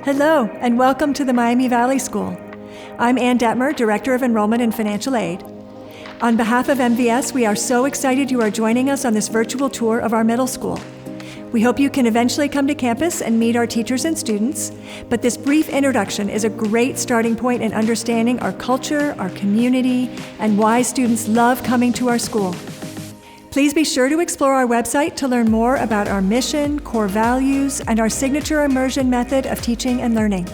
Hello, and welcome to the Miami Valley School. I'm Ann Detmer, Director of Enrollment and Financial Aid. On behalf of MVS, we are so excited you are joining us on this virtual tour of our middle school. We hope you can eventually come to campus and meet our teachers and students, but this brief introduction is a great starting point in understanding our culture, our community, and why students love coming to our school. Please be sure to explore our website to learn more about our mission, core values, and our signature immersion method of teaching and learning.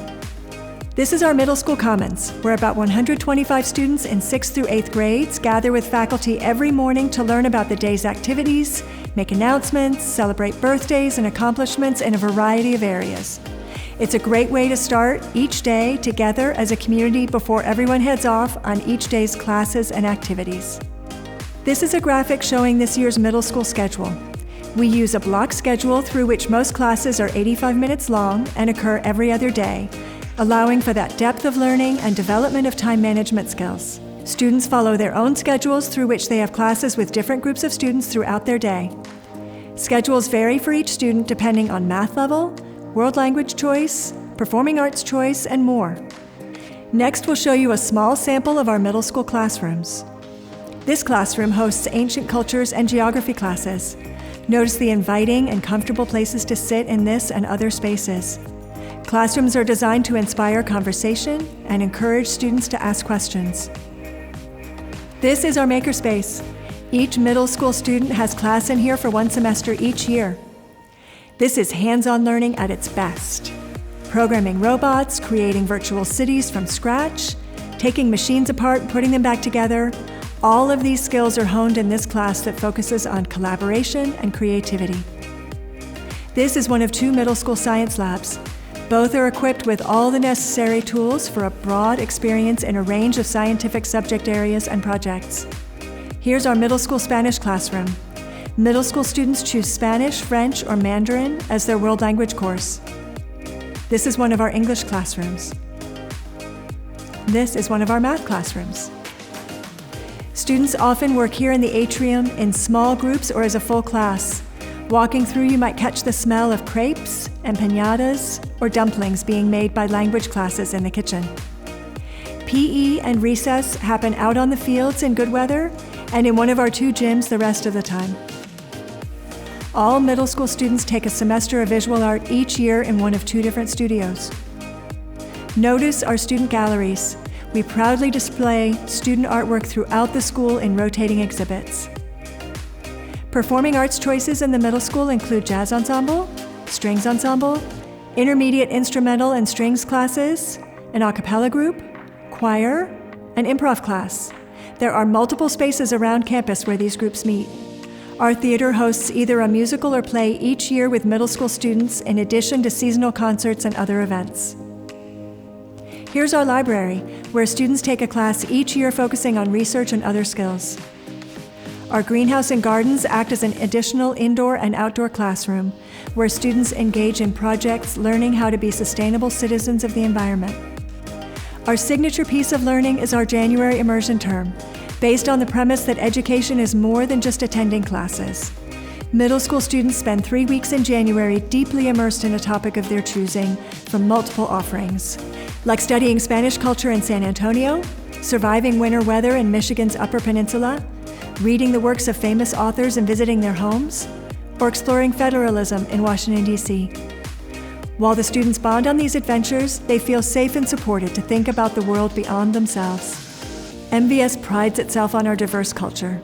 This is our middle school commons, where about 125 students in 6th through 8th grades gather with faculty every morning to learn about the day's activities, make announcements, celebrate birthdays and accomplishments in a variety of areas. It's a great way to start each day together as a community before everyone heads off on each day's classes and activities. This is a graphic showing this year's middle school schedule. We use a block schedule through which most classes are 85 minutes long and occur every other day, allowing for that depth of learning and development of time management skills. Students follow their own schedules through which they have classes with different groups of students throughout their day. Schedules vary for each student depending on math level, world language choice, performing arts choice, and more. Next, we'll show you a small sample of our middle school classrooms. This classroom hosts ancient cultures and geography classes. Notice the inviting and comfortable places to sit in this and other spaces. Classrooms are designed to inspire conversation and encourage students to ask questions. This is our makerspace. Each middle school student has class in here for one semester each year. This is hands-on learning at its best. Programming robots, creating virtual cities from scratch, taking machines apart and putting them back together. All of these skills are honed in this class that focuses on collaboration and creativity. This is one of 2 middle school science labs. Both are equipped with all the necessary tools for a broad experience in a range of scientific subject areas and projects. Here's our middle school Spanish classroom. Middle school students choose Spanish, French, or Mandarin as their world language course. This is one of our English classrooms. This is one of our math classrooms. Students often work here in the atrium in small groups or as a full class. Walking through, you might catch the smell of crepes, empanadas, or dumplings being made by language classes in the kitchen. PE and recess happen out on the fields in good weather and in one of our 2 gyms the rest of the time. All middle school students take a semester of visual art each year in one of 2 different studios. Notice our student galleries. We proudly display student artwork throughout the school in rotating exhibits. Performing arts choices in the middle school include jazz ensemble, strings ensemble, intermediate instrumental and strings classes, an a cappella group, choir, and improv class. There are multiple spaces around campus where these groups meet. Our theater hosts either a musical or play each year with middle school students in addition to seasonal concerts and other events. Here's our library, where students take a class each year focusing on research and other skills. Our greenhouse and gardens act as an additional indoor and outdoor classroom, where students engage in projects learning how to be sustainable citizens of the environment. Our signature piece of learning is our January immersion term, based on the premise that education is more than just attending classes. Middle school students spend 3 weeks in January deeply immersed in a topic of their choosing from multiple offerings, like studying Spanish culture in San Antonio, surviving winter weather in Michigan's Upper Peninsula, reading the works of famous authors and visiting their homes, or exploring federalism in Washington, D.C. While the students bond on these adventures, they feel safe and supported to think about the world beyond themselves. MVS prides itself on our diverse culture.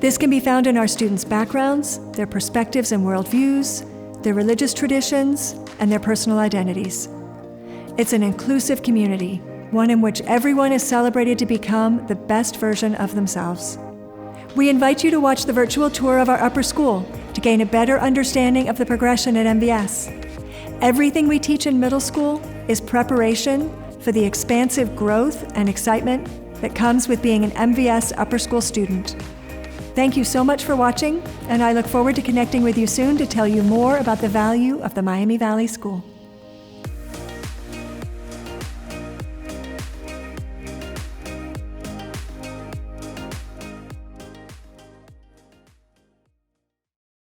This can be found in our students' backgrounds, their perspectives and worldviews, their religious traditions, and their personal identities. It's an inclusive community, one in which everyone is celebrated to become the best version of themselves. We invite you to watch the virtual tour of our upper school to gain a better understanding of the progression at MVS. Everything we teach in middle school is preparation for the expansive growth and excitement that comes with being an MVS upper school student. Thank you so much for watching, and I look forward to connecting with you soon to tell you more about the value of the Miami Valley School.